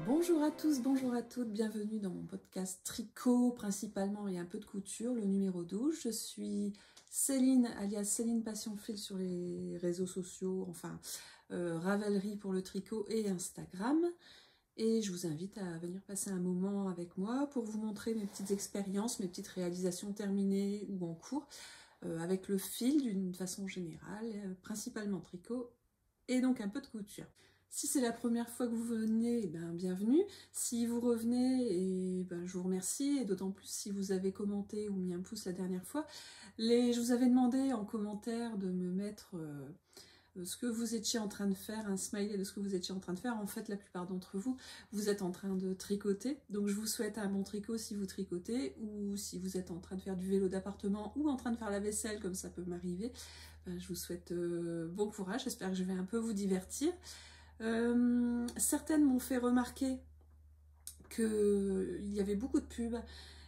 Bonjour à tous, bonjour à toutes, bienvenue dans mon podcast tricot principalement et un peu de couture, le numéro 12. Je suis Céline, alias Céline Passion Fil sur les réseaux sociaux, enfin Ravelry pour le tricot et Instagram. Et je vous invite à venir passer un moment avec moi pour vous montrer mes petites expériences, mes petites réalisations terminées ou en cours, avec le fil d'une façon générale, principalement tricot et donc un peu de couture. Si c'est la première fois que vous venez, bienvenue. Si vous revenez, je vous remercie, et d'autant plus si vous avez commenté ou mis un pouce la dernière fois. Je vous avais demandé en commentaire de me mettre ce que vous étiez en train de faire, un smiley de ce que vous étiez en train de faire. En fait, la plupart d'entre vous, vous êtes en train de tricoter. Donc je vous souhaite un bon tricot si vous tricotez, ou si vous êtes en train de faire du vélo d'appartement, ou en train de faire la vaisselle, comme ça peut m'arriver. Je vous souhaite bon courage, j'espère que je vais un peu vous divertir. Certaines m'ont fait remarquer qu'il y avait beaucoup de pubs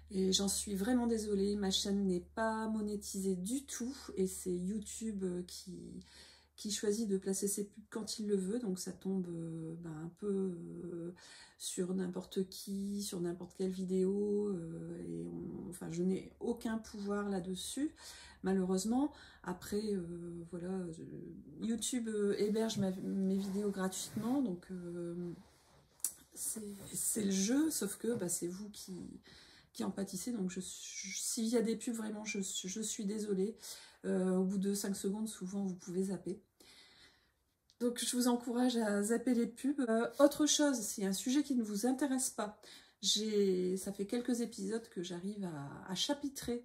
et j'en suis vraiment désolée, ma chaîne n'est pas monétisée du tout et c'est YouTube qui choisit de placer ses pubs quand il le veut, donc ça tombe un peu sur n'importe qui, sur n'importe quelle vidéo, enfin je n'ai aucun pouvoir là-dessus, malheureusement. Après, voilà, YouTube héberge mes vidéos gratuitement, donc c'est le jeu, sauf que c'est vous qui en pâtissez, donc s'il y a des pubs, vraiment, je suis désolée. Au bout de 5 secondes, souvent, vous pouvez zapper. Donc je vous encourage à zapper les pubs. Autre chose, c'est un sujet qui ne vous intéresse pas. Ça fait quelques épisodes que j'arrive à chapitrer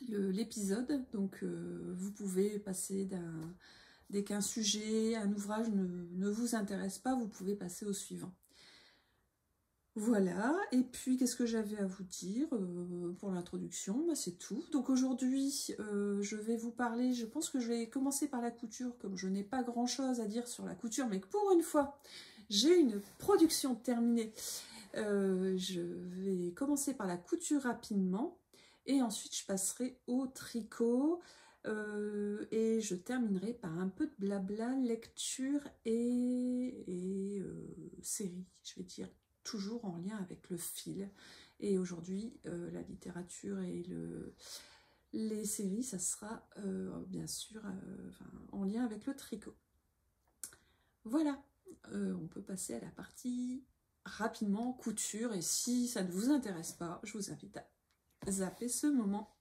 l'épisode. Donc vous pouvez passer dès qu'un sujet, un ouvrage ne vous intéresse pas, vous pouvez passer au suivant. Voilà, et puis qu'est-ce que j'avais à vous dire pour l'introduction? C'est tout. Donc aujourd'hui, je vais vous parler, je pense que je vais commencer par la couture, comme je n'ai pas grand-chose à dire sur la couture, mais que pour une fois, j'ai une production terminée. Je vais commencer par la couture rapidement, et ensuite je passerai au tricot, et je terminerai par un peu de blabla, lecture et série, je vais dire. Toujours en lien avec le fil. Et aujourd'hui, la littérature et les séries, ça sera bien sûr en lien avec le tricot. Voilà, on peut passer à la partie rapidement couture. Et si ça ne vous intéresse pas, je vous invite à zapper ce moment.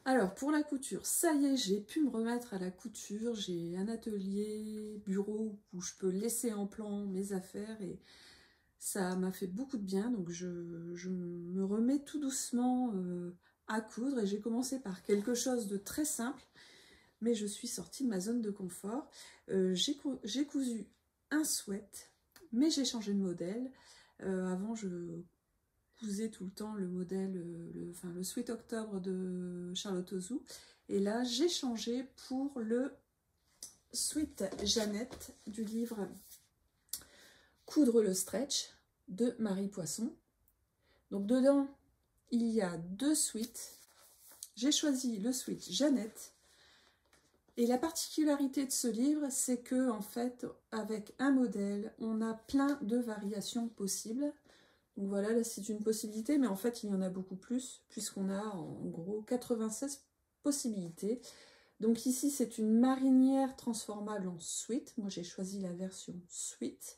Alors pour la couture, ça y est, j'ai pu me remettre à la couture. J'ai un atelier bureau où je peux laisser en plan mes affaires et ça m'a fait beaucoup de bien, donc je me remets tout doucement à coudre et j'ai commencé par quelque chose de très simple, mais je suis sortie de ma zone de confort. J'ai cousu un sweat, mais j'ai changé de modèle. Avant, je cousais tout le temps le modèle, le Sweet Octobre de Charlotte Ozou, et là j'ai changé pour le Sweet Jeannette du livre Coudre le stretch de Marie Poisson. Donc dedans, il y a 2 sweats. J'ai choisi le sweat Jeannette. Et la particularité de ce livre, c'est que en fait, avec un modèle, on a plein de variations possibles. Donc voilà, là c'est une possibilité, mais en fait il y en a beaucoup plus, puisqu'on a en gros 96 possibilités. Donc ici c'est une marinière transformable en sweat. Moi j'ai choisi la version sweat.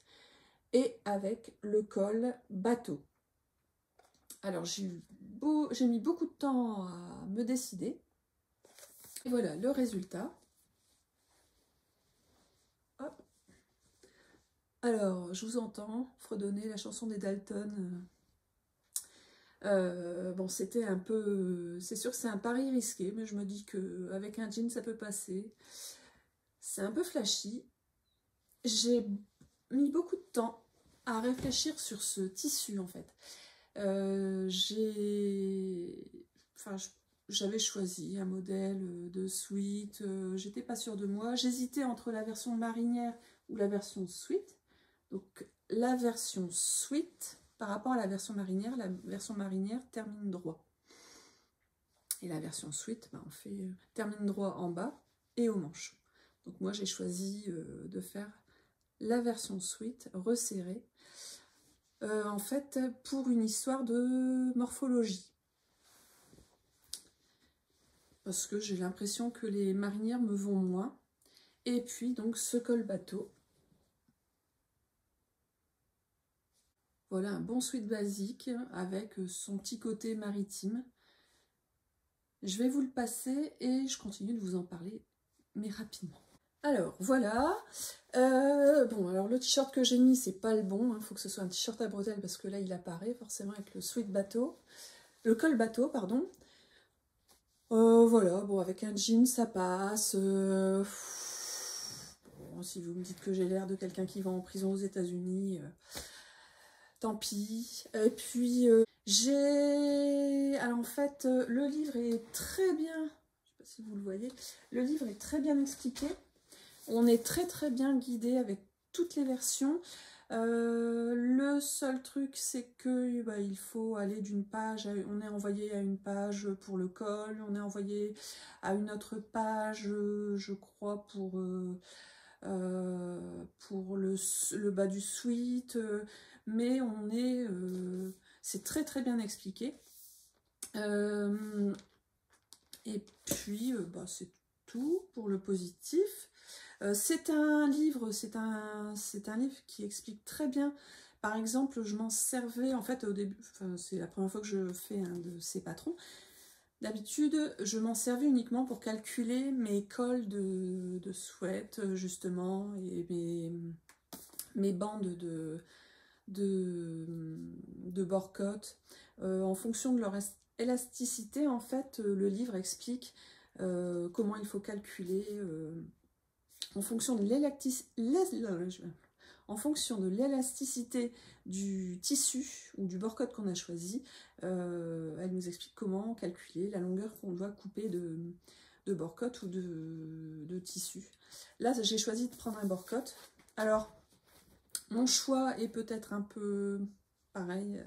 Et avec le col bateau. Alors j'ai mis beaucoup de temps à me décider. Et voilà le résultat. Hop. Alors je vous entends fredonner la chanson des Dalton. Bon, c'était un peu... C'est sûr que c'est un pari risqué, mais je me dis qu'avec un jean ça peut passer. C'est un peu flashy. J'ai mis beaucoup de temps à réfléchir sur ce tissu en fait. J'avais choisi un modèle de sweat, j'étais pas sûre de moi, j'hésitais entre la version marinière ou la version sweat. Donc la version sweat par rapport à la version marinière termine droit, et la version sweat on fait termine droit en bas et aux manches. Donc moi j'ai choisi de faire la version suite resserrée, en fait pour une histoire de morphologie. Parce que j'ai l'impression que les marinières me vont moins. Et puis donc ce col bateau. Voilà un bon sweat basique avec son petit côté maritime. Je vais vous le passer et je continue de vous en parler, mais rapidement. Alors voilà, bon alors le t-shirt que j'ai mis c'est pas le bon, il faut que ce soit un t-shirt à bretelles parce que là il apparaît forcément avec le sweat bateau, le col bateau pardon. Voilà, bon avec un jean ça passe, bon, si vous me dites que j'ai l'air de quelqu'un qui va en prison aux États-Unis, tant pis. Et puis alors en fait le livre est très bien, je sais pas si vous le voyez, le livre est très bien expliqué. On est très bien guidé avec toutes les versions. Le seul truc, c'est que il faut aller d'une page, on est envoyé à une page pour le col, on est envoyé à une autre page, je crois, pour le bas du sweat, mais c'est très bien expliqué. Et puis, c'est tout pour le positif. C'est un livre qui explique très bien. Par exemple, je m'en servais, en fait, au début, c'est la première fois que je fais un de ces patrons. D'habitude, je m'en servais uniquement pour calculer mes cols de sweat, justement, et mes bandes de bord-côte. En fonction de leur élasticité, en fait, le livre explique comment il faut calculer en fonction de l'élasticité du tissu ou du bord-côte qu'on a choisi. Elle nous explique comment calculer la longueur qu'on doit couper de bord-côte ou de tissu. Là, j'ai choisi de prendre un bord-côte. Alors, mon choix est peut-être un peu pareil,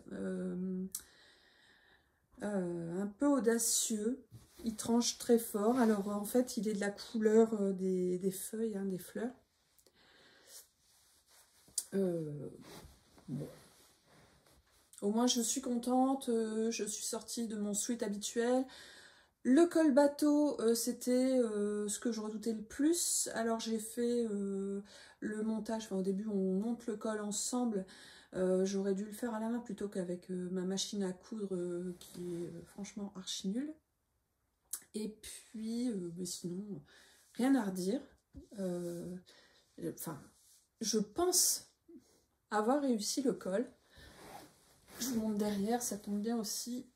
un peu audacieux. Il tranche très fort. Alors en fait, il est de la couleur des feuilles, des fleurs. Bon. Au moins, je suis contente. Je suis sortie de mon sweat habituel. Le col bateau, c'était ce que je redoutais le plus. Alors j'ai fait le montage. Au début, on monte le col ensemble. J'aurais dû le faire à la main plutôt qu'avec ma machine à coudre qui est franchement archi nulle. Et puis, sinon, rien à redire. Je pense avoir réussi le col. Je vous montre derrière, ça tombe bien aussi.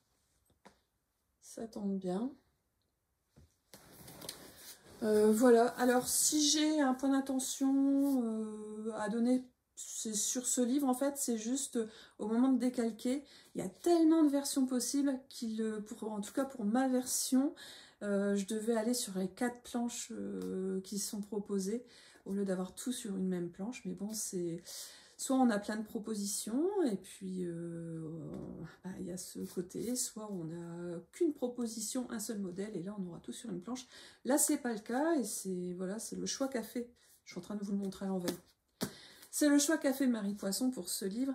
Ça tombe bien. Voilà, alors si j'ai un point d'attention à donner sur ce livre, en fait, c'est juste au moment de décalquer, il y a tellement de versions possibles en tout cas pour ma version, je devais aller sur les 4 planches qui sont proposées au lieu d'avoir tout sur une même planche. Mais bon, c'est soit on a plein de propositions et puis il y a ce côté, soit on n'a qu'une proposition, un seul modèle et là on aura tout sur une planche. Là c'est pas le cas et c'est voilà, c'est le choix qu'a fait. Je suis en train de vous le montrer à l'envers. C'est le choix qu'a fait Marie Poisson pour ce livre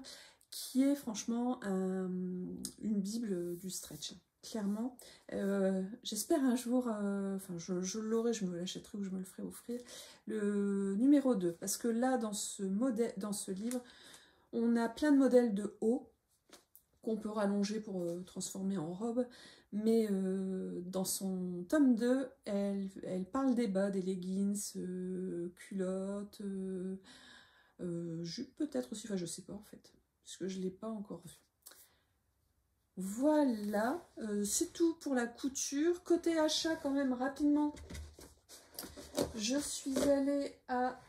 qui est franchement une bible du stretch. Clairement, j'espère un jour, je l'aurai, je me l'achèterai ou je me le ferai offrir, le numéro 2, parce que là, dans ce livre, on a plein de modèles de haut qu'on peut rallonger pour transformer en robe, mais dans son tome 2, elle parle des bas, des leggings, culottes, jupe peut-être aussi, je sais pas en fait, parce que je ne l'ai pas encore vu. Voilà, c'est tout pour la couture. Côté achat, quand même, rapidement, je suis allée à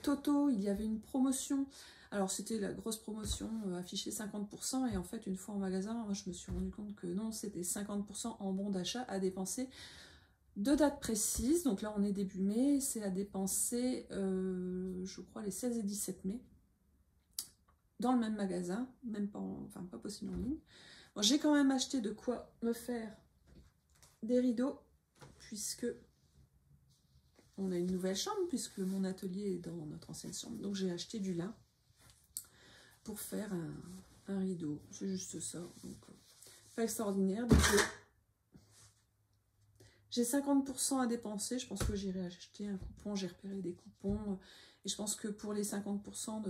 Toto. Il y avait une promotion. Alors, c'était la grosse promotion affichée 50%. Et en fait, une fois en magasin, moi, je me suis rendu compte que non, c'était 50% en bon d'achat à dépenser. De dates précises. Donc là, on est début mai. C'est à dépenser, je crois, les 16 et 17 mai. Dans le même magasin. Même pas, pas possible en ligne. Bon, j'ai quand même acheté de quoi me faire des rideaux, puisque on a une nouvelle chambre puisque mon atelier est dans notre ancienne chambre. Donc j'ai acheté du lin pour faire un rideau. C'est juste ça. Donc, pas extraordinaire. Donc j'ai 50% à dépenser. Je pense que j'irai acheter un coupon. J'ai repéré des coupons. Et je pense que pour les 50%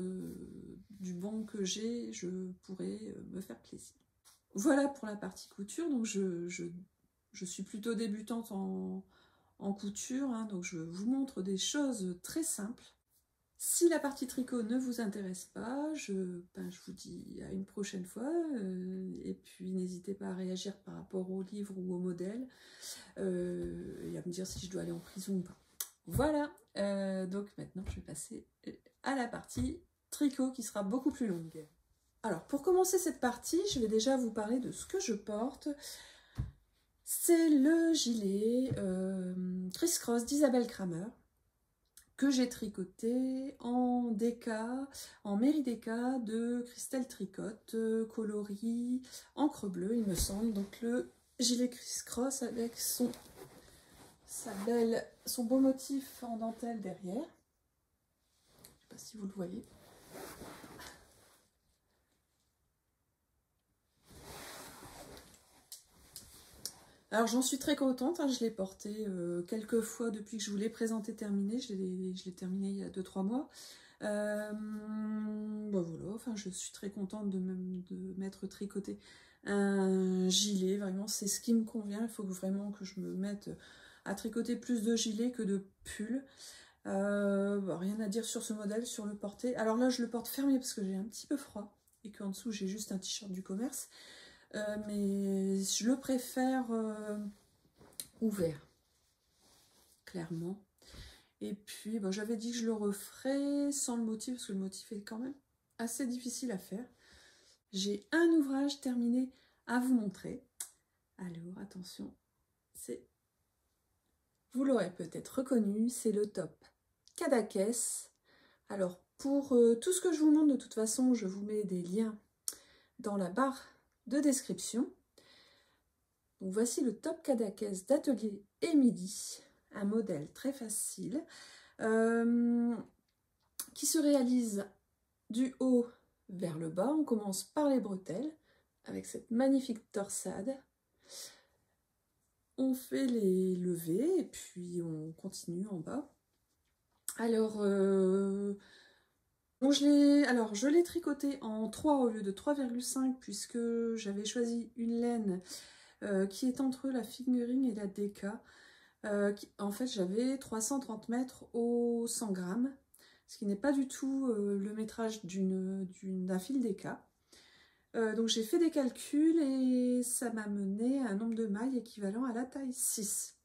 du bon que j'ai, je pourrais me faire plaisir. Voilà pour la partie couture. Donc je suis plutôt débutante en couture. Hein, donc je vous montre des choses très simples. Si la partie tricot ne vous intéresse pas, je vous dis à une prochaine fois. Et puis n'hésitez pas à réagir par rapport au livre ou au modèle. Et à me dire si je dois aller en prison ou pas. Voilà, donc maintenant je vais passer à la partie tricot qui sera beaucoup plus longue. Alors pour commencer cette partie, je vais déjà vous parler de ce que je porte. C'est le gilet Criss Cross d'Isabelle Kramer que j'ai tricoté en déca, en Méridéca de Christelle Tricotte, coloris encre bleue il me semble. Donc le gilet Criss Cross avec son beau motif en dentelle derrière. Je ne sais pas si vous le voyez. Alors j'en suis très contente, hein, je l'ai porté quelques fois depuis que je vous l'ai présenté terminé, je l'ai terminé il y a 2-3 mois. Voilà, enfin je suis très contente de m'être tricoté un gilet, vraiment c'est ce qui me convient. Il faut vraiment que je me mette à tricoter plus de gilets que de pulls. Rien à dire sur ce modèle, sur le porté. Alors là je le porte fermé parce que j'ai un petit peu froid et qu'en dessous j'ai juste un t-shirt du commerce. Mais je le préfère ouvert, clairement. Et puis, j'avais dit que je le referais sans le motif, parce que le motif est quand même assez difficile à faire. J'ai un ouvrage terminé à vous montrer. Alors, attention, vous l'aurez peut-être reconnu, c'est le top Cadaqués. Alors, pour tout ce que je vous montre, de toute façon, je vous mets des liens dans la barre de description. Donc voici le top Cadaqués d'Atelier Émilie, un modèle très facile qui se réalise du haut vers le bas. On commence par les bretelles avec cette magnifique torsade. On fait les levées et puis on continue en bas. Alors, je l'ai tricoté en 3 au lieu de 3,5 puisque j'avais choisi une laine qui est entre la fingering et la déca. En fait, j'avais 330 mètres au 100 grammes, ce qui n'est pas du tout le métrage d'un fil déca. Donc j'ai fait des calculs et ça m'a mené à un nombre de mailles équivalent à la taille 6.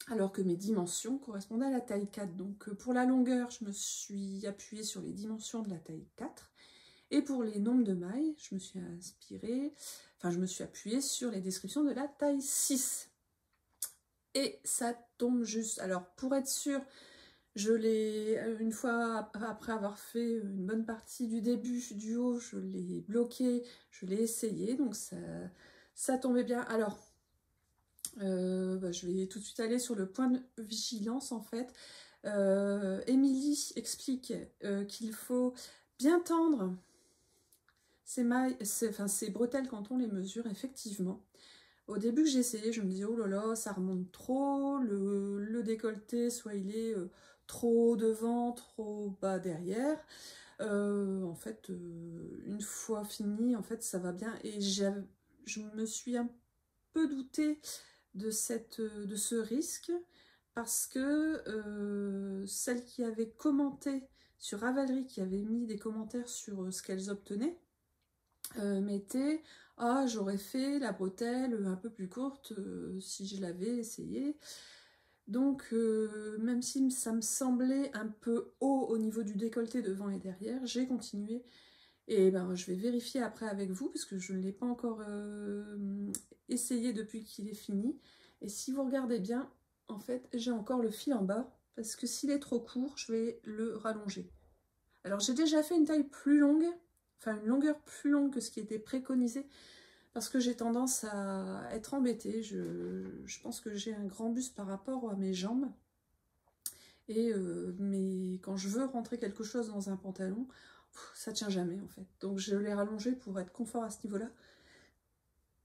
Alors que mes dimensions correspondaient à la taille 4. Donc pour la longueur, je me suis appuyée sur les dimensions de la taille 4. Et pour les nombres de mailles, je me suis appuyée sur les descriptions de la taille 6. Et ça tombe juste. Alors pour être sûre, je l'ai, une fois après avoir fait une bonne partie du début, du haut, je l'ai bloqué, je l'ai essayé, donc ça tombait bien. Alors, je vais tout de suite aller sur le point de vigilance en fait. Émilie explique qu'il faut bien tendre ces mailles, ces bretelles quand on les mesure, effectivement. Au début que j'ai essayé, je me disais, oh là là, ça remonte trop, le décolleté, soit il est trop devant, trop bas derrière. En fait, une fois fini, en fait, ça va bien. Et je me suis un peu doutée de ce risque, parce que celles qui avaient commenté sur Ravelry, qui avait mis des commentaires sur ce qu'elles obtenaient, mettaient « Ah, j'aurais fait la bretelle un peu plus courte si je l'avais essayé. » Donc, même si ça me semblait un peu haut au niveau du décolleté devant et derrière, j'ai continué. Et je vais vérifier après avec vous, parce que je ne l'ai pas encore essayé depuis qu'il est fini. Et si vous regardez bien, en fait, j'ai encore le fil en bas, parce que s'il est trop court, je vais le rallonger. Alors, j'ai déjà fait une taille plus longue, enfin une longueur plus longue que ce qui était préconisé, parce que j'ai tendance à être embêtée. Je pense que j'ai un grand buste par rapport à mes jambes. Mais quand je veux rentrer quelque chose dans un pantalon, ça tient jamais en fait. Donc je l'ai rallongé pour être confort à ce niveau-là.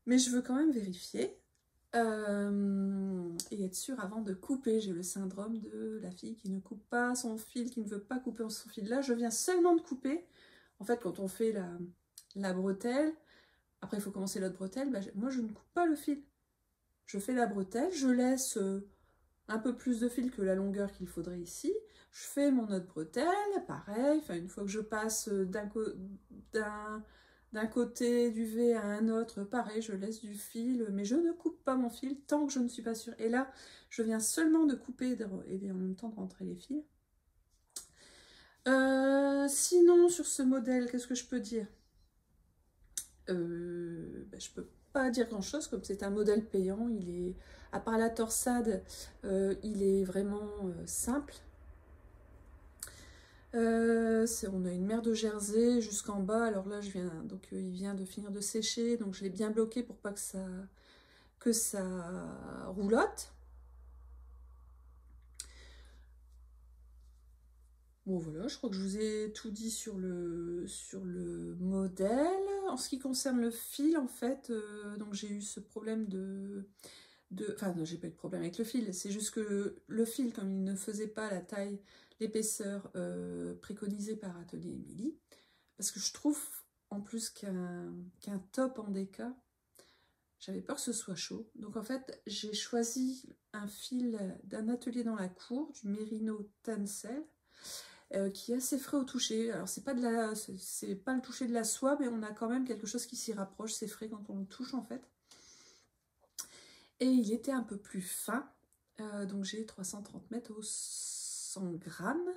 Mais je veux quand même vérifier et être sûre avant de couper. J'ai le syndrome de la fille qui ne coupe pas son fil, qui ne veut pas couper son fil. Là, je viens seulement de couper. En fait, quand on fait la bretelle, après il faut commencer l'autre bretelle, bah, moi je ne coupe pas le fil. Je fais la bretelle, je laisse un peu plus de fil que la longueur qu'il faudrait ici. Je fais mon autre bretelle, pareil, enfin, une fois que je passe d'un côté du V à un autre, pareil, je laisse du fil, mais je ne coupe pas mon fil tant que je ne suis pas sûre. Et là, je viens seulement de couper et en même temps de rentrer les fils. Sinon, sur ce modèle, qu'est-ce que je peux dire? Je peux pas dire grand chose, comme c'est un modèle payant, il est, à part la torsade, il est vraiment simple. On a une mer de Jersey jusqu'en bas, alors là il vient de finir de sécher, donc je l'ai bien bloqué pour pas que ça roulotte. Bon voilà, je crois que je vous ai tout dit sur le modèle. En ce qui concerne le fil, en fait, donc j'ai eu ce problème enfin non, j'ai pas eu de problème avec le fil, c'est juste que le fil, comme il ne faisait pas la taille, l'épaisseur préconisée par Atelier Émilie, parce que je trouve en plus qu'un top en déca, j'avais peur que ce soit chaud. Donc en fait, j'ai choisi un fil d'un atelier dans la cour, du Merino Tencel, qui est assez frais au toucher. Alors c'est pas le toucher de la soie, mais on a quand même quelque chose qui s'y rapproche. C'est frais quand on le touche en fait. Et il était un peu plus fin, donc j'ai 330 mètres au 100 grammes.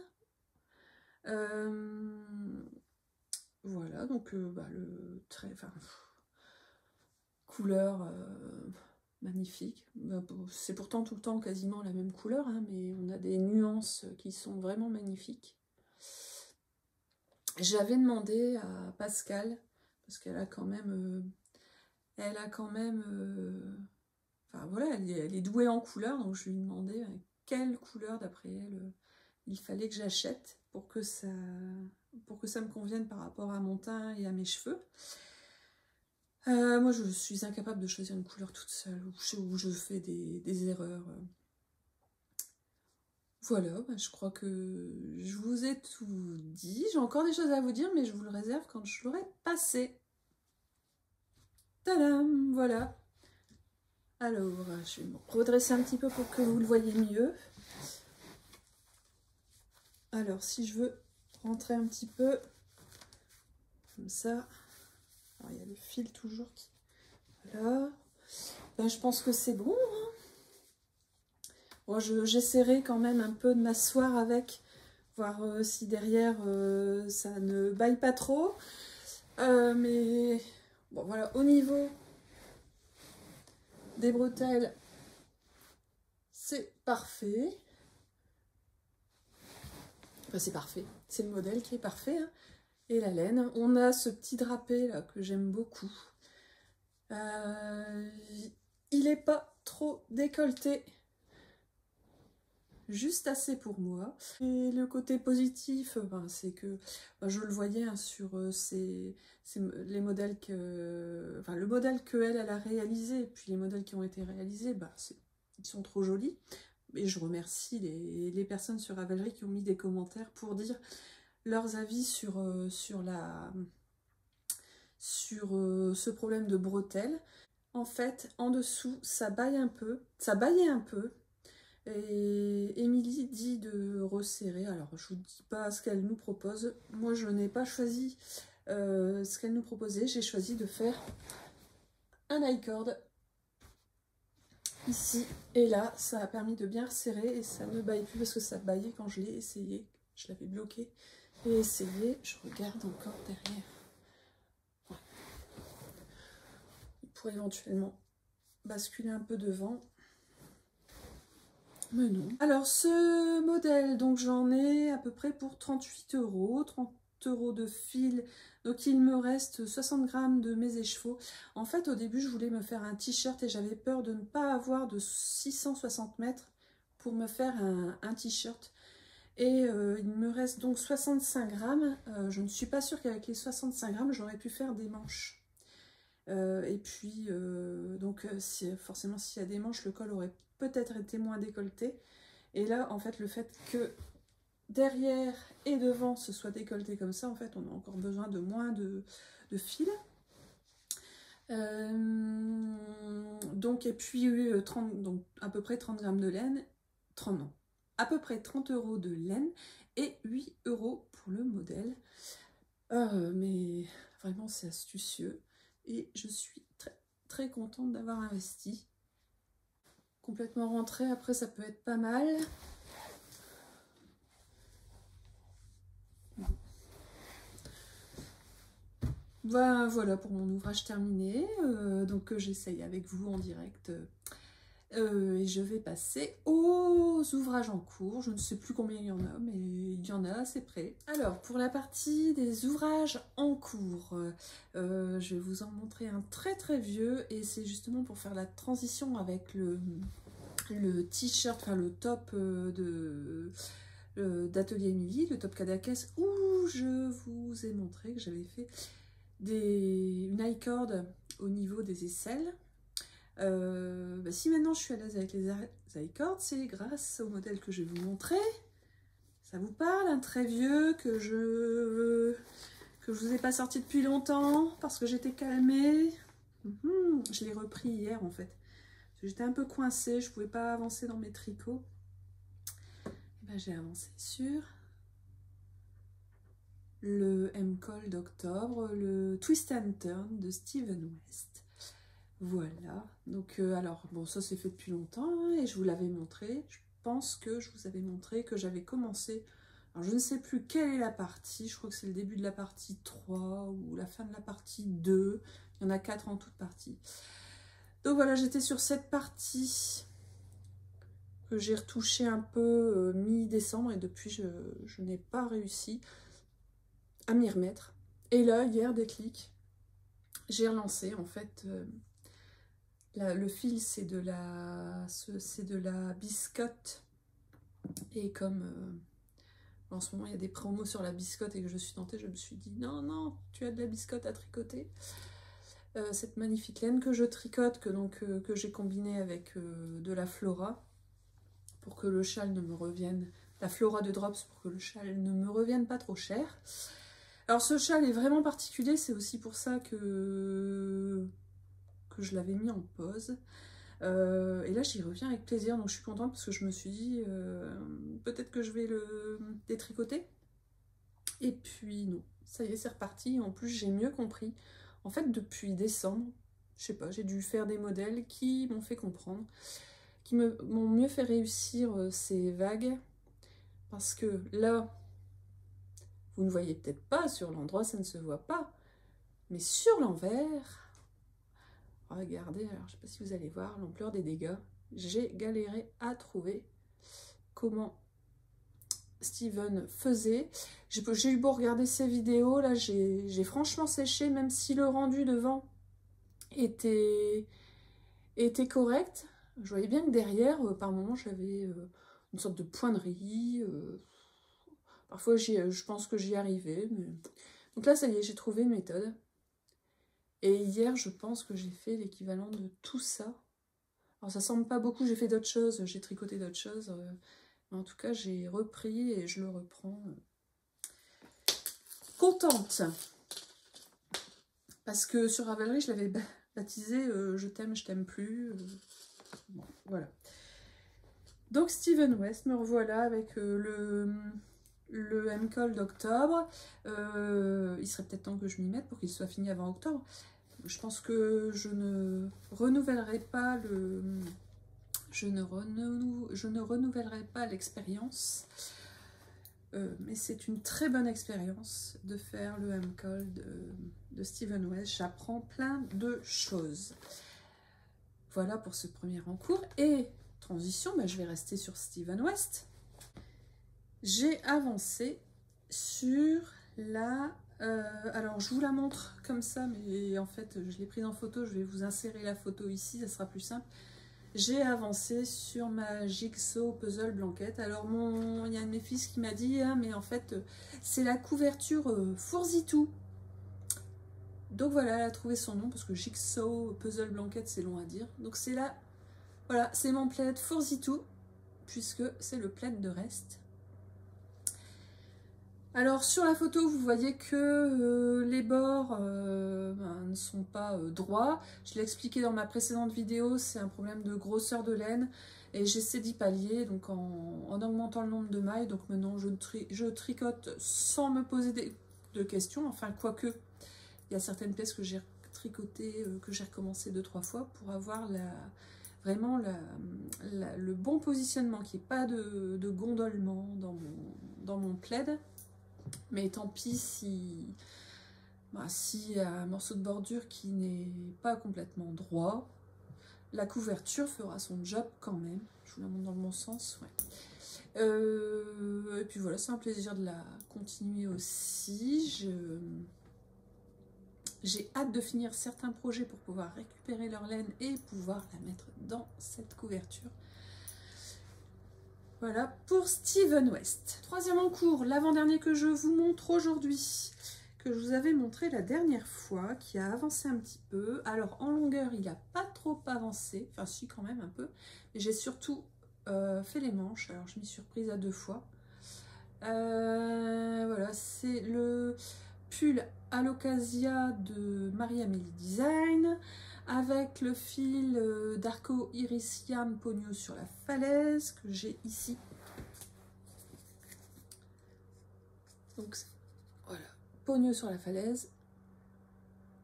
Voilà, donc le trait, enfin, couleur magnifique. C'est pourtant tout le temps quasiment la même couleur, hein, mais on a des nuances qui sont vraiment magnifiques. J'avais demandé à Pascal, parce qu'elle a quand même, enfin voilà, elle est douée en couleur, donc je lui ai demandé quelle couleur d'après elle il fallait que j'achète pour que ça me convienne par rapport à mon teint et à mes cheveux. Moi je suis incapable de choisir une couleur toute seule, où je fais des erreurs. Voilà, je crois que je vous ai tout dit. J'ai encore des choses à vous dire, mais je vous le réserve quand je l'aurai passé. Tadam, voilà. Alors, je vais me redresser un petit peu pour que vous le voyez mieux. Alors, si je veux rentrer un petit peu, comme ça. Alors, il y a le fil toujours qui... Voilà. Ben, je pense que c'est bon, hein. Bon, j'essaierai quand même un peu de m'asseoir avec, voir si derrière ça ne baille pas trop. Mais bon, voilà, au niveau des bretelles, c'est parfait. Enfin, c'est parfait. C'est le modèle qui est parfait, hein. Et la laine. On a ce petit drapé là que j'aime beaucoup. Il n'est pas trop décolleté. Juste assez pour moi. Et le côté positif, c'est que je le voyais hein, sur les modèles que... Enfin, le modèle qu'elle a réalisé, et puis les modèles qui ont été réalisés, ils sont trop jolis. Et je remercie les personnes sur Ravelry qui ont mis des commentaires pour dire leurs avis sur ce problème de bretelles. En fait, en dessous, ça baille un peu. Ça baillait un peu. Et Émilie dit de resserrer. Alors, je vous dis pas ce qu'elle nous propose. Moi, je n'ai pas choisi ce qu'elle nous proposait. J'ai choisi de faire un I-cord ici et là. Ça a permis de bien resserrer et ça ne baille plus parce que ça baillait quand je l'ai essayé. Je l'avais bloqué et essayé. Je regarde encore derrière. Ouais. Il pourrait éventuellement basculer un peu devant. Mais non. Alors ce modèle, donc j'en ai à peu près pour 38 €, 30 € de fil, donc il me reste 60 grammes de mes écheveaux. En fait au début je voulais me faire un t-shirt et j'avais peur de ne pas avoir de 660 mètres pour me faire un t-shirt. Et il me reste donc 65 grammes. Je ne suis pas sûre qu'avec les 65 grammes, j'aurais pu faire des manches. Et puis, forcément, s'il y a des manches, le col aurait peut-être été moins décolleté. Et là, en fait, le fait que derrière et devant ce soit décolleté comme ça, en fait, on a encore besoin de moins de fil. Donc, et puis, donc, à peu près 30 grammes de laine. 30, non, à peu près 30 € de laine et 8 € pour le modèle. Mais vraiment, c'est astucieux. Et je suis très, très contente d'avoir investi. Complètement rentré, après ça peut être pas mal. Voilà pour mon ouvrage terminé. Donc j'essaye avec vous en direct. Et je vais passer aux ouvrages en cours. Je ne sais plus combien il y en a, mais il y en a, c'est prêt. Alors, pour la partie des ouvrages en cours, je vais vous en montrer un très très vieux. Et c'est justement pour faire la transition avec le t-shirt, enfin le top d'Atelier Émilie, le top Cadaqués, où je vous ai montré que j'avais fait une high-cord au niveau des aisselles. Si maintenant je suis à l'aise avec les high-cords, c'est grâce au modèle que je vais vous montrer. Ça vous parle, un très vieux que je vous ai pas sorti depuis longtemps parce que j'étais calmée. Je l'ai repris hier en fait. J'étais un peu coincée, je pouvais pas avancer dans mes tricots. Et ben, j'ai avancé sur le M-Call d'octobre, le Twist and Turn de Steven West. Voilà, donc alors, bon, ça c'est fait depuis longtemps, hein, et je vous l'avais montré. Je pense que je vous avais montré que j'avais commencé, alors je ne sais plus quelle est la partie, je crois que c'est le début de la partie 3 ou la fin de la partie 2, il y en a 4 en toute partie. Donc voilà, j'étais sur cette partie que j'ai retouché un peu mi-décembre, et depuis je n'ai pas réussi à m'y remettre. Et là, hier, déclic, j'ai relancé en fait. Le fil, c'est de la biscotte. Et comme en ce moment, il y a des promos sur la biscotte et que je suis tentée, je me suis dit, non, non, tu as de la biscotte à tricoter. Cette magnifique laine que je tricote, que j'ai combinée avec de la Flora, pour que le châle ne me revienne, la Flora de Drops, pour que le châle ne me revienne pas trop cher. Alors ce châle est vraiment particulier, c'est aussi pour ça que je l'avais mis en pause. Et là j'y reviens avec plaisir, donc je suis contente parce que je me suis dit peut-être que je vais le détricoter. Et puis non, ça y est, c'est reparti. En plus j'ai mieux compris. En fait depuis décembre, je sais pas, j'ai dû faire des modèles qui m'ont fait comprendre, qui m'ont mieux fait réussir ces vagues. Parce que là, vous ne voyez peut-être pas, sur l'endroit ça ne se voit pas, mais sur l'envers, regardez, alors je sais pas si vous allez voir l'ampleur des dégâts. J'ai galéré à trouver comment Steven faisait. J'ai eu beau regarder ses vidéos, là j'ai franchement séché, même si le rendu devant était correct. Je voyais bien que derrière, par moments, j'avais une sorte de pointerie. Parfois, je pense que j'y arrivais. Mais... Donc là, ça y est, j'ai trouvé une méthode. Et hier, je pense que j'ai fait l'équivalent de tout ça. Alors, ça semble pas beaucoup, j'ai fait d'autres choses, j'ai tricoté d'autres choses. Mais en tout cas, j'ai repris et je le reprends. Contente. Parce que sur Ravelry, je l'avais baptisé je t'aime plus. Bon, voilà. Donc, Steven West, me revoilà avec le M-Call d'octobre. Il serait peut-être temps que je m'y mette pour qu'il soit fini avant octobre. Je pense que je ne renouvellerai pas je ne renouvellerai pas l'expérience. Mais c'est une très bonne expérience de faire le M-Call de Steven West. J'apprends plein de choses. Voilà pour ce premier en cours. Et transition, je vais rester sur Steven West. J'ai avancé sur la... alors, je vous la montre comme ça, mais en fait, je l'ai prise en photo. Je vais vous insérer la photo ici, ça sera plus simple. j'ai avancé sur ma Jigsaw Puzzle Blanquette. Alors il y a un de mes fils qui m'a dit ah, mais en fait c'est la couverture Fourzitou. Donc voilà, elle a trouvé son nom parce que Jigsaw Puzzle Blanquette c'est long à dire. Donc c'est là, voilà, c'est mon plaid Fourzitou puisque c'est le plaid de reste. Alors sur la photo vous voyez que les bords ne sont pas droits. Je l'ai expliqué dans ma précédente vidéo, c'est un problème de grosseur de laine et j'essaie d'y pallier donc en augmentant le nombre de mailles. Donc maintenant je tricote sans me poser de questions, enfin quoique il y a certaines pièces que j'ai tricotées, que j'ai recommencé 2-3 fois pour avoir vraiment le bon positionnement, qu'il n'y ait pas de gondolement dans mon plaid. Mais tant pis si y a un morceau de bordure qui n'est pas complètement droit, la couverture fera son job quand même. Je vous la montre dans le bon sens. Ouais. Et puis voilà, c'est un plaisir de la continuer aussi. J'ai hâte de finir certains projets pour pouvoir récupérer leur laine et pouvoir la mettre dans cette couverture. Voilà pour Steven West. Troisième en cours, l'avant-dernier que je vous montre aujourd'hui, que je vous avais montré la dernière fois, qui a avancé un petit peu. Alors en longueur, il n'a pas trop avancé, enfin si quand même un peu. J'ai surtout fait les manches, alors je m'y suis reprise à 2 fois. Voilà, c'est le pull Alocasia de Marie-Amélie Design, avec le fil d'Arco Irisiam Pogno sur la falaise que j'ai ici. Donc voilà, Pogno sur la falaise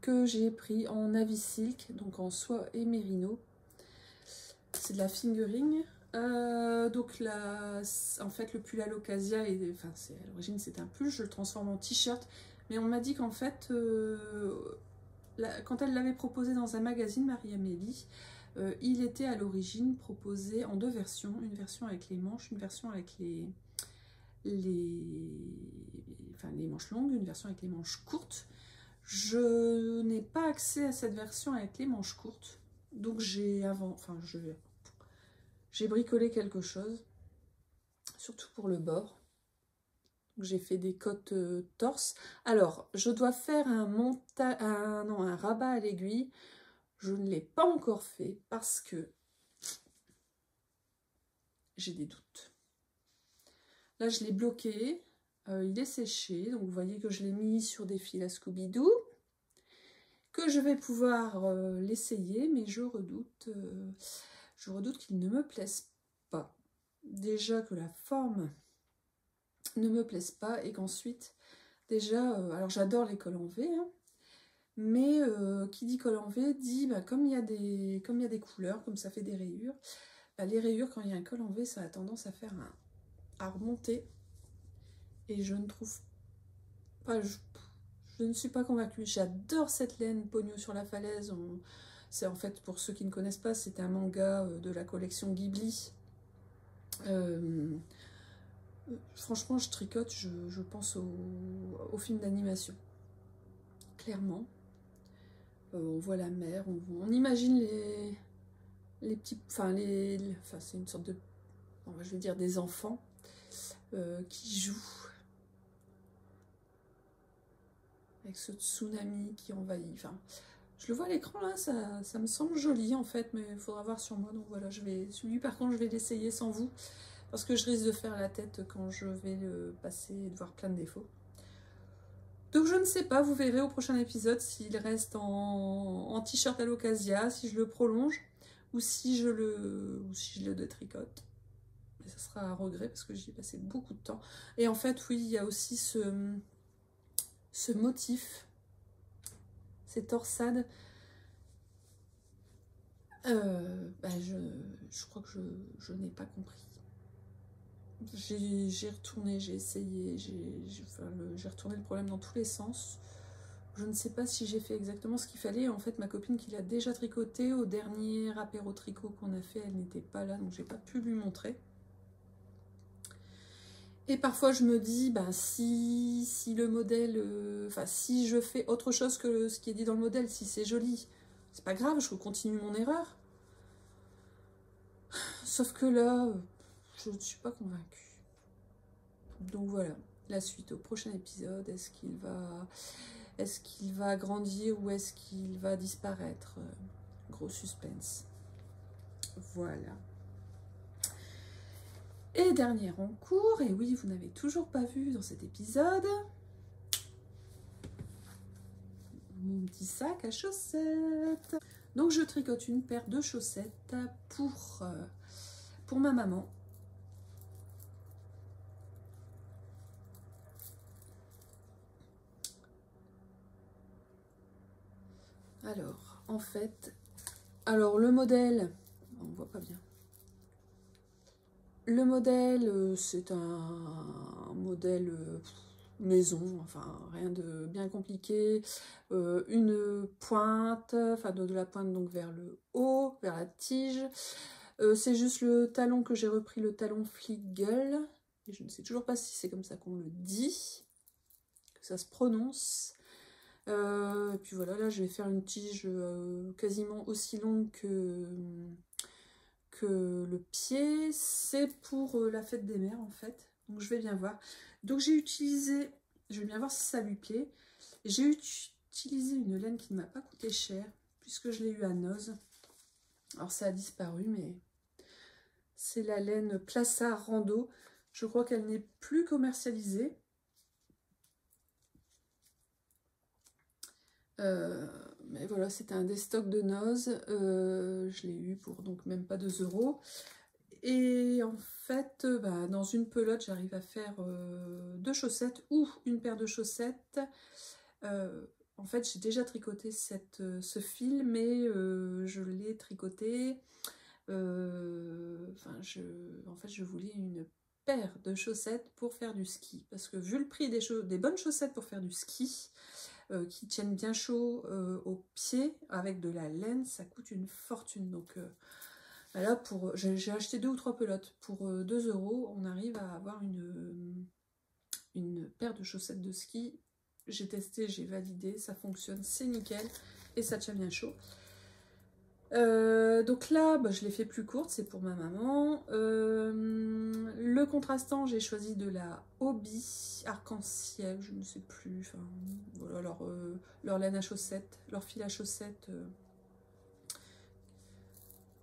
que j'ai pris en Navy Silk, donc en soie et mérino. C'est de la fingering. Donc là, en fait, le pull Alocasia, enfin, à l'origine c'est un pull, je le transforme en t-shirt, mais on m'a dit qu'en fait quand elle l'avait proposé dans un magazine, Marie-Amélie, il était à l'origine proposé en 2 versions, une version avec les manches, une version avec les manches longues, une version avec les manches courtes. Je n'ai pas accès à cette version avec les manches courtes, donc j'ai bricolé quelque chose, surtout pour le bord. J'ai fait des côtes torse. Alors, je dois faire un rabat à l'aiguille. Je ne l'ai pas encore fait parce que j'ai des doutes. Là, je l'ai bloqué. Il est séché. Donc, vous voyez que je l'ai mis sur des fils à Scooby-Doo. Que je vais pouvoir l'essayer, mais je redoute qu'il ne me plaise pas. Déjà que la forme ne me plaise pas et qu'ensuite déjà alors j'adore les cols en V hein, mais qui dit col en V dit comme il y a des couleurs, comme ça fait des rayures, les rayures quand il y a un col en V ça a tendance à faire à remonter et je ne trouve pas, je ne suis pas convaincue. J'adore cette laine Pogno sur la falaise. C'est en fait, pour ceux qui ne connaissent pas, c'est un manga de la collection Ghibli. Franchement, je tricote, je pense au film d'animation. Clairement. On voit la mer, on imagine les petits... Enfin, c'est une sorte de... je vais dire des enfants qui jouent avec ce tsunami qui envahit. Enfin, je le vois à l'écran là, ça me semble joli en fait, mais il faudra voir sur moi. Donc voilà, celui par contre, je vais l'essayer sans vous. Parce que je risque de faire la tête quand je vais le passer et de voir plein de défauts. Donc je ne sais pas, vous verrez au prochain épisode s'il reste en t-shirt à l'Ocasia, si je le prolonge ou si je le détricote. Mais ça sera un regret parce que j'y ai passé beaucoup de temps. Et en fait, oui, il y a aussi ce motif, ces torsades. Je crois que je n'ai pas compris. J'ai retourné, j'ai essayé, j'ai retourné le problème dans tous les sens. Je ne sais pas si j'ai fait exactement ce qu'il fallait. En fait, ma copine qui l'a déjà tricoté au dernier apéro tricot qu'on a fait, elle n'était pas là, donc j'ai pas pu lui montrer. Et parfois, je me dis, si le modèle... si je fais autre chose que ce qui est dit dans le modèle, si c'est joli, c'est pas grave, je continue mon erreur. Sauf que là, je ne suis pas convaincue. Donc voilà, la suite au prochain épisode. Est-ce qu'il va grandir ou est-ce qu'il va disparaître? Gros suspense. Voilà. Et dernier en cours, et oui, vous n'avez toujours pas vu dans cet épisode, mon petit sac à chaussettes. Donc je tricote une paire de chaussettes pour ma maman. Alors, en fait, le modèle, on ne voit pas bien. Le modèle, c'est un modèle maison, enfin rien de bien compliqué. Une pointe, enfin de la pointe donc vers le haut, vers la tige. C'est juste le talon que j'ai repris, le talon Fliegel. Et je ne sais toujours pas si c'est comme ça qu'on le dit, que ça se prononce. Et puis voilà, là je vais faire une tige quasiment aussi longue que le pied. C'est pour la fête des mères en fait. Donc je vais bien voir. Donc j'ai utilisé, je vais bien voir si ça lui plaît. J'ai utilisé une laine qui ne m'a pas coûté cher, puisque je l'ai eu à Noz. Alors ça a disparu, mais c'est la laine Plaça Rando. Je crois qu'elle n'est plus commercialisée. Mais voilà, c'était un des stocks de Noz. Je l'ai eu pour donc même pas 2 €. Et en fait, dans une pelote, j'arrive à faire 2 chaussettes ou une paire de chaussettes. En fait, j'ai déjà tricoté ce fil, mais je l'ai tricoté. En fait, je voulais une paire de chaussettes pour faire du ski. Parce que vu le prix des bonnes chaussettes pour faire du ski, qui tiennent bien chaud aux pieds, avec de la laine, ça coûte une fortune. Donc là, j'ai acheté 2 ou 3 pelotes. Pour 2 €, on arrive à avoir une paire de chaussettes de ski. J'ai testé, j'ai validé, ça fonctionne, c'est nickel et ça tient bien chaud. Donc là, je l'ai fait plus courte, c'est pour ma maman. Le contrastant, j'ai choisi de la Hobby arc-en-ciel, je ne sais plus. Enfin, voilà, leur laine à chaussettes, leur fil à chaussettes.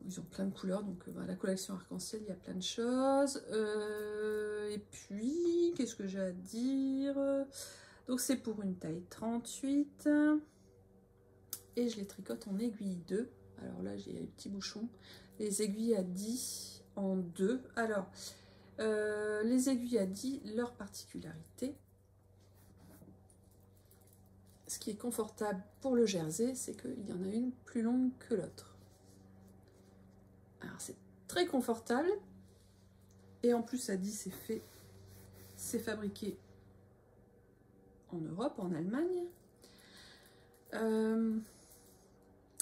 Ils ont plein de couleurs, donc la collection arc-en-ciel, il y a plein de choses. Et puis, qu'est-ce que j'ai à dire? Donc c'est pour une taille 38. Et je les tricote en aiguille 2. Alors là, j'ai les petits bouchons. Les aiguilles à 10 en 2. Alors, les aiguilles à 10, leur particularité, ce qui est confortable pour le jersey, c'est qu'il y en a une plus longue que l'autre. Alors, c'est très confortable. Et en plus, à 10, c'est fabriqué en Europe, en Allemagne.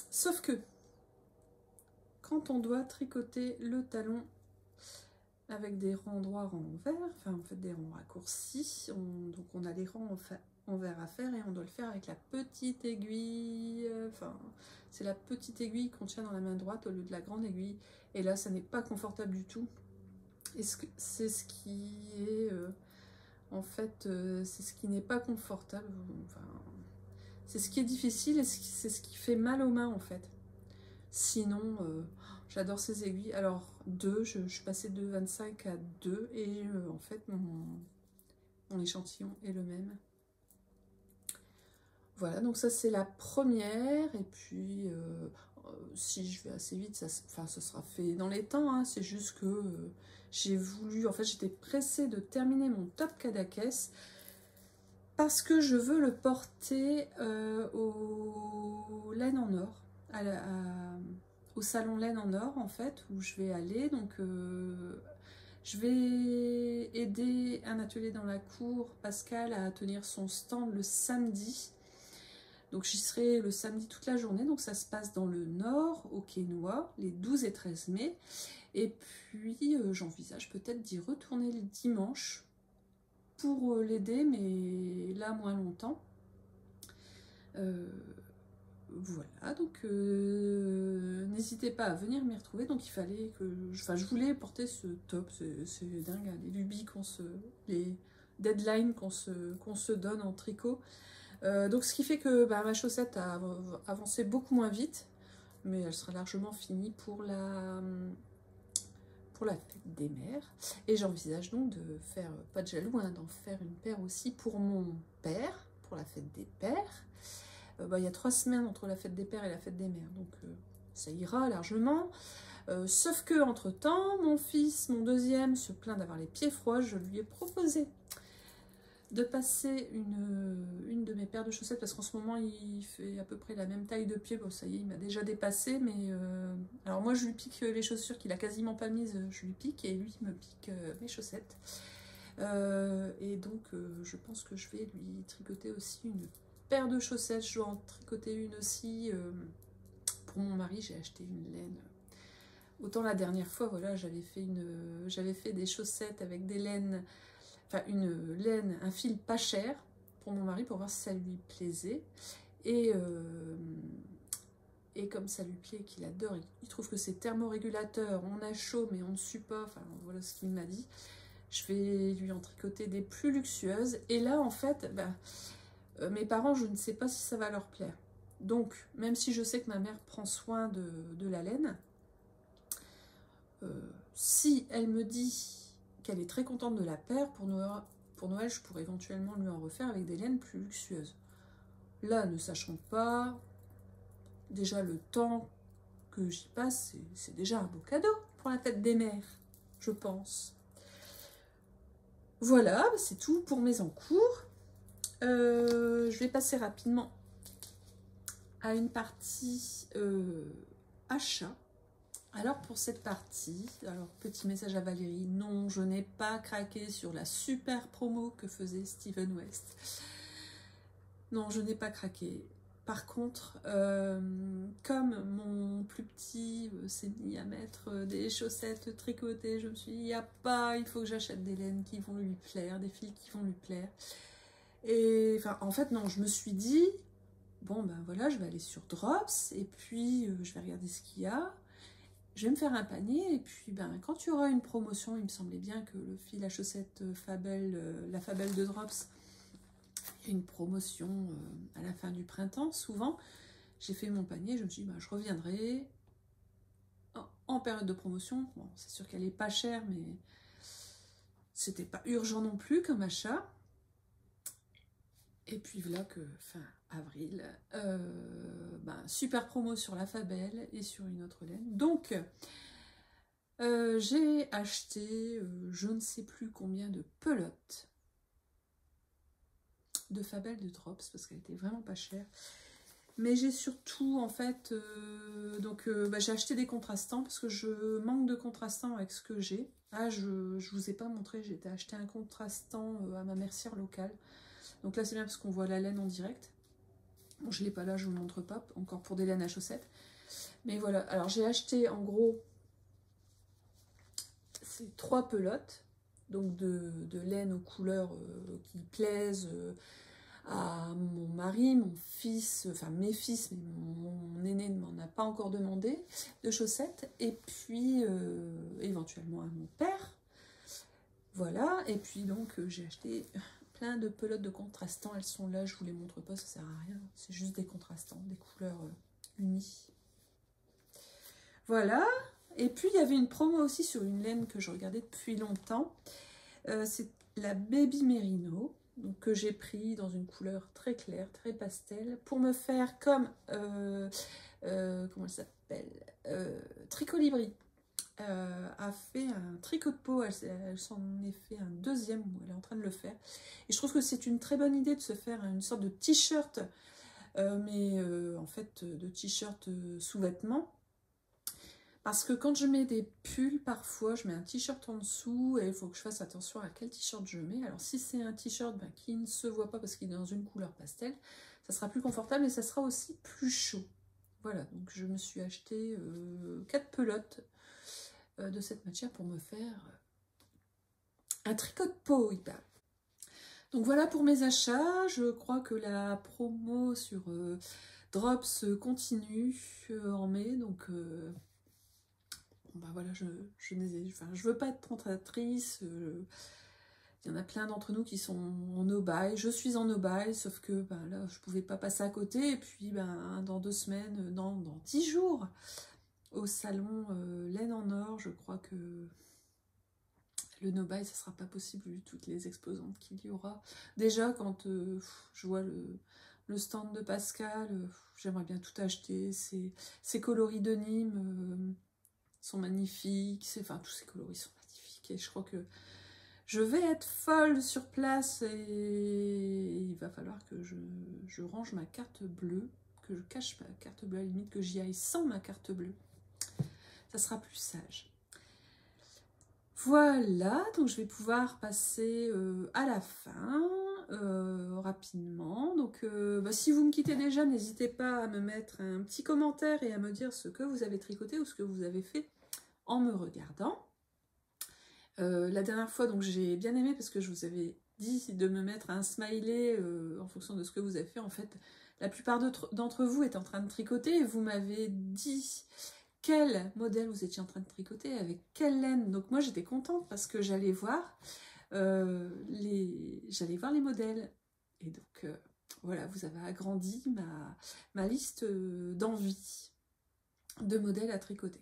Sauf que, quand on doit tricoter le talon avec des rangs droits, rangs envers, enfin en fait des rangs raccourcis, donc on a les rangs envers à faire et on doit le faire avec la petite aiguille, enfin c'est la petite aiguille qu'on tient dans la main droite au lieu de la grande aiguille, et là ça n'est pas confortable du tout, et c'est ce qui est en fait c'est ce qui n'est pas confortable, enfin, c'est ce qui est difficile et c'est ce qui fait mal aux mains en fait. Sinon, j'adore ces aiguilles. Alors, 2, je suis passée de 25 à 2 et en fait, mon échantillon est le même. Voilà, donc ça c'est la première. Et puis, si je vais assez vite, ça sera fait dans les temps. Hein. C'est juste que j'ai voulu, en fait, j'étais pressée de terminer mon top Cadaqués parce que je veux le porter aux laines en or, au salon laine en or en fait, où je vais aller. Donc je vais aider un atelier dans la cour, Pascal, à tenir son stand le samedi. Donc j'y serai le samedi toute la journée, donc ça se passe dans le nord, au Quesnoy, les 12 et 13 mai. Et puis j'envisage peut-être d'y retourner le dimanche pour l'aider, mais là moins longtemps. voilà, donc n'hésitez pas à venir m'y retrouver. Donc il fallait que... Enfin, je voulais porter ce top, c'est dingue, hein, les lubies les deadlines qu'on se donne en tricot. Donc ce qui fait que bah, ma chaussette a avancé beaucoup moins vite, mais elle sera largement finie pour la fête des mères. Et j'envisage donc de faire, pas de jaloux, hein, d'en faire une paire aussi pour mon père, pour la fête des pères. Bah, il y a 3 semaines entre la fête des pères et la fête des mères, donc ça ira largement. Sauf que entre temps, mon fils, mon deuxième, se plaint d'avoir les pieds froids. Je lui ai proposé de passer une de mes paires de chaussettes, parce qu'en ce moment il fait à peu près la même taille de pied. Bon, ça y est, il m'a déjà dépassé, mais alors moi je lui pique les chaussures qu'il a quasiment pas mises, je lui pique, et lui il me pique mes chaussettes. Et donc je pense que je vais lui tricoter aussi une paire de chaussettes. Je dois en tricoter une aussi pour mon mari. J'ai acheté une laine. Autant la dernière fois, voilà, j'avais fait des chaussettes avec des laines, enfin une laine, un fil pas cher pour mon mari pour voir si ça lui plaisait. Et comme ça lui plaît, qu'il adore, il trouve que c'est thermorégulateur, on a chaud mais on ne sue pas, enfin voilà ce qu'il m'a dit. Je vais lui en tricoter des plus luxueuses. Et là en fait, bah, mes parents, je ne sais pas si ça va leur plaire. Donc, même si je sais que ma mère prend soin de la laine, si elle me dit qu'elle est très contente de la paire, pour Noël, je pourrais éventuellement lui en refaire avec des laines plus luxueuses. Là, ne sachant pas, déjà le temps que j'y passe, c'est déjà un beau cadeau pour la fête des mères, je pense. Voilà, c'est tout pour mes encours. Je vais passer rapidement à une partie achat. Alors pour cette partie, alors petit message à Valérie, non, je n'ai pas craqué sur la super promo que faisait Steven West. Non, je n'ai pas craqué. Par contre, comme mon plus petit s'est mis à mettre des chaussettes tricotées, je me suis dit, il faut que j'achète des laines qui vont lui plaire, des fils qui vont lui plaire. Et enfin, en fait, non, je me suis dit, bon ben voilà, je vais aller sur Drops et puis je vais regarder ce qu'il y a. Je vais me faire un panier et puis ben, quand il y aura une promotion, il me semblait bien que le fil à chaussettes Fabel, la Fabel de Drops, il y a une promotion à la fin du printemps, souvent. J'ai fait mon panier, je me suis dit ben, je reviendrai en période de promotion. Bon, c'est sûr qu'elle n'est pas chère, mais c'était pas urgent non plus comme achat. Et puis voilà que fin avril, super promo sur la Fabel et sur une autre laine. Donc, j'ai acheté je ne sais plus combien de pelotes de Fabel de Drops parce qu'elle était vraiment pas chère. Mais j'ai surtout en fait, j'ai acheté des contrastants parce que je manque de contrastants avec ce que j'ai. Ah, je vous ai pas montré, j'ai été acheter un contrastant à ma mercière locale. Donc là c'est bien parce qu'on voit la laine en direct. Bon, je ne l'ai pas là, je ne vous montre pas, encore pour des laines à chaussettes. Mais voilà, alors j'ai acheté en gros ces 3 pelotes, donc de laine aux couleurs qui plaisent à mon mari, mon fils, enfin mes fils, mais mon aîné ne m'en a pas encore demandé, de chaussettes, et puis éventuellement à mon père. Voilà, et puis donc j'ai acheté plein de pelotes de contrastants, elles sont là, je vous les montre pas, ça sert à rien, c'est juste des contrastants, des couleurs unies. Voilà, et puis il y avait une promo aussi sur une laine que je regardais depuis longtemps, c'est la Baby Merino, donc, que j'ai pris dans une couleur très claire, très pastel, pour me faire comme, comment elle s'appelle, Tricolibri. A fait un tricot de peau, elle s'en est fait un deuxième, où elle est en train de le faire. Et je trouve que c'est une très bonne idée de se faire une sorte de t-shirt, en fait de t-shirt sous-vêtements. Parce que quand je mets des pulls, parfois je mets un t-shirt en dessous et il faut que je fasse attention à quel t-shirt je mets. Alors si c'est un t-shirt qui ne se voit pas parce qu'il est dans une couleur pastel, ça sera plus confortable et ça sera aussi plus chaud. Voilà, donc je me suis acheté 4 pelotes de cette matière pour me faire un tricot de peau hyper. Donc voilà pour mes achats. Je crois que la promo sur drops continue en mai, donc bah voilà, je veux pas être tentatrice. Il y en a plein d'entre nous qui sont en no-buy. Je suis en no-buy, sauf que bah, là, je pouvais pas passer à côté. Et puis, bah, dans 2 semaines, dans 10 jours, au salon Laine en Or, je crois que le no-buy, ça sera pas possible vu toutes les exposantes qu'il y aura. Déjà, quand je vois le stand de Pascal, j'aimerais bien tout acheter. Ces coloris de Nîmes sont magnifiques. Enfin, tous ces coloris sont magnifiques. Et je crois que je vais être folle sur place et il va falloir que je range ma carte bleue, que je cache ma carte bleue, à la limite que j'y aille sans ma carte bleue. Ça sera plus sage. Voilà, donc je vais pouvoir passer à la fin rapidement. Donc bah, si vous me quittez déjà, n'hésitez pas à me mettre un petit commentaire et à me dire ce que vous avez tricoté ou ce que vous avez fait en me regardant. La dernière fois, donc j'ai bien aimé parce que je vous avais dit de me mettre un smiley en fonction de ce que vous avez fait. En fait, la plupart d'entre vous étaient en train de tricoter et vous m'avez dit quel modèle vous étiez en train de tricoter, avec quelle laine. Donc moi j'étais contente parce que j'allais voir les modèles. Et donc voilà, vous avez agrandi ma liste d'envie de modèles à tricoter.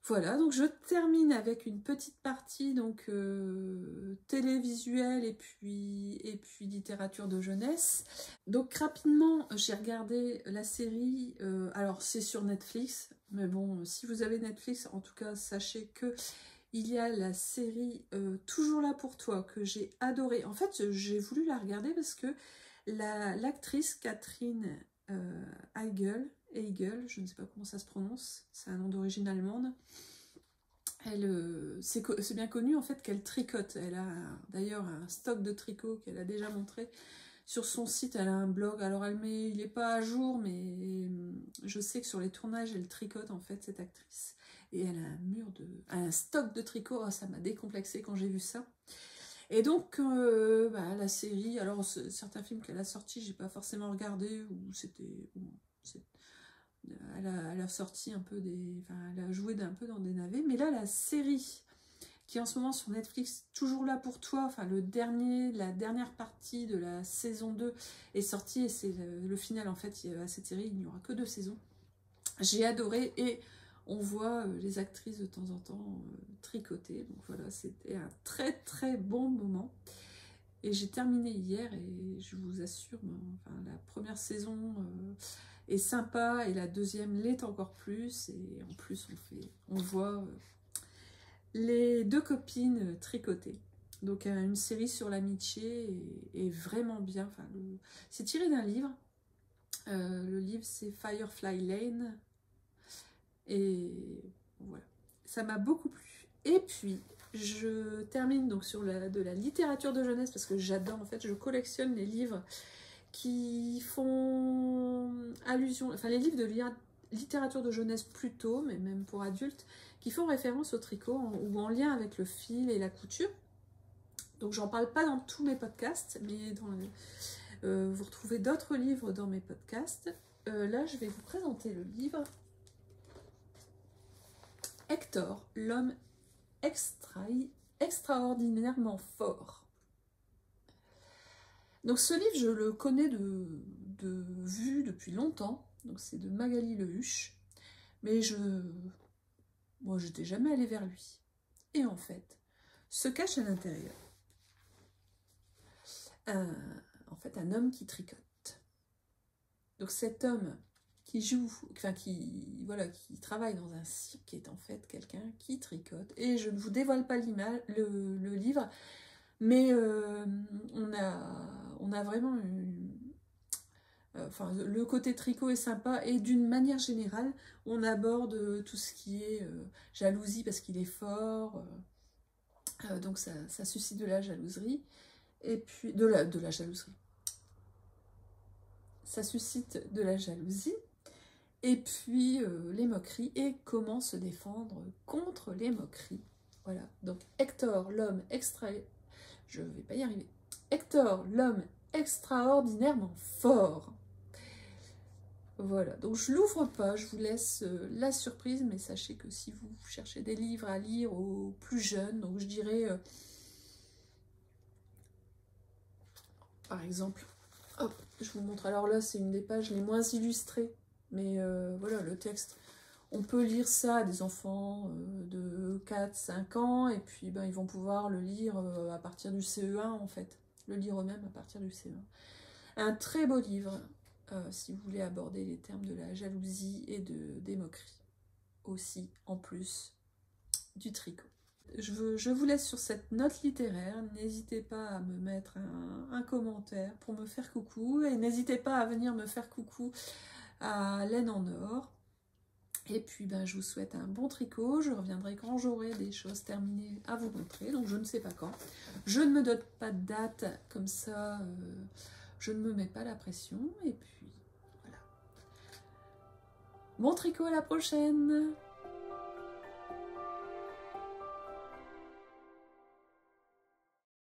Voilà, donc je termine avec une petite partie donc télévisuelle et puis littérature de jeunesse. Donc rapidement, j'ai regardé la série, alors c'est sur Netflix, mais bon, si vous avez Netflix, en tout cas, sachez que il y a la série Toujours là pour toi, que j'ai adorée. En fait, j'ai voulu la regarder parce que l'actrice Catherine Heigl, je ne sais pas comment ça se prononce, c'est un nom d'origine allemande. C'est bien connu en fait qu'elle tricote. Elle a d'ailleurs un stock de tricot qu'elle a déjà montré sur son site. Elle a un blog, alors il n'est pas à jour, mais je sais que sur les tournages elle tricote en fait, cette actrice. Et elle a un stock de tricot. Oh, ça m'a décomplexé quand j'ai vu ça. Et donc bah, la série, alors certains films qu'elle a sortis, j'ai pas forcément regardé, ou c'était elle a sorti un peu elle a joué un peu dans des navets, mais là la série qui est en ce moment sur Netflix, Toujours là pour toi, enfin la dernière partie de la saison 2 est sortie et c'est le final en fait. À cette série il n'y aura que 2 saisons. J'ai adoré et on voit les actrices de temps en temps tricoter, donc voilà, c'était un très très bon moment. Et j'ai terminé hier et je vous assure, enfin, la première saison est sympa et la deuxième l'est encore plus. Et en plus, on voit les 2 copines tricoter. Donc une série sur l'amitié est vraiment bien. Enfin, c'est tiré d'un livre. Le livre c'est Firefly Lane. Et voilà, ça m'a beaucoup plu. Et puis je termine donc sur de la littérature de jeunesse parce que j'adore, en fait, je collectionne les livres qui font allusion, enfin les livres de littérature de jeunesse plutôt, mais même pour adultes, qui font référence au tricot ou en lien avec le fil et la couture. Donc j'en parle pas dans tous mes podcasts, mais vous retrouvez d'autres livres dans mes podcasts. Là je vais vous présenter le livre Hector, l'homme extraordinairement fort. Donc ce livre, je le connais de vue depuis longtemps. Donc c'est de Magali Lehuche. Mais moi, je n'étais jamais allée vers lui. Et en fait, se cache à l'intérieur un homme qui tricote. Donc cet homme qui travaille dans un cirque est en fait quelqu'un qui tricote. Et je ne vous dévoile pas le livre, mais on a vraiment le côté tricot est sympa, et d'une manière générale, on aborde tout ce qui est jalousie parce qu'il est fort, donc ça suscite de la jalouserie, et puis de la jalouserie. Ça suscite de la jalousie, et puis les moqueries, et comment se défendre contre les moqueries. Voilà, donc Hector, l'homme je vais pas y arriver. Hector, l'homme extraordinairement fort. Voilà, donc je l'ouvre pas, je vous laisse la surprise, mais sachez que si vous cherchez des livres à lire aux plus jeunes, donc je dirais, par exemple, hop, je vous montre, alors là c'est une des pages les moins illustrées, mais voilà, le texte, on peut lire ça à des enfants de 4-5 ans, et puis ben, ils vont pouvoir le lire à partir du CE1 en fait, le lire eux-mêmes à partir du CE1. Un très beau livre, si vous voulez aborder les termes de la jalousie et des moqueries, aussi en plus du tricot. Je vous laisse sur cette note littéraire, n'hésitez pas à me mettre un commentaire pour me faire coucou, et n'hésitez pas à venir me faire coucou à Laine en Or. Et puis ben, je vous souhaite un bon tricot, je reviendrai quand j'aurai des choses terminées à vous montrer, donc je ne sais pas quand. Je ne me donne pas de date, comme ça je ne me mets pas la pression, et puis voilà. Bon tricot, à la prochaine!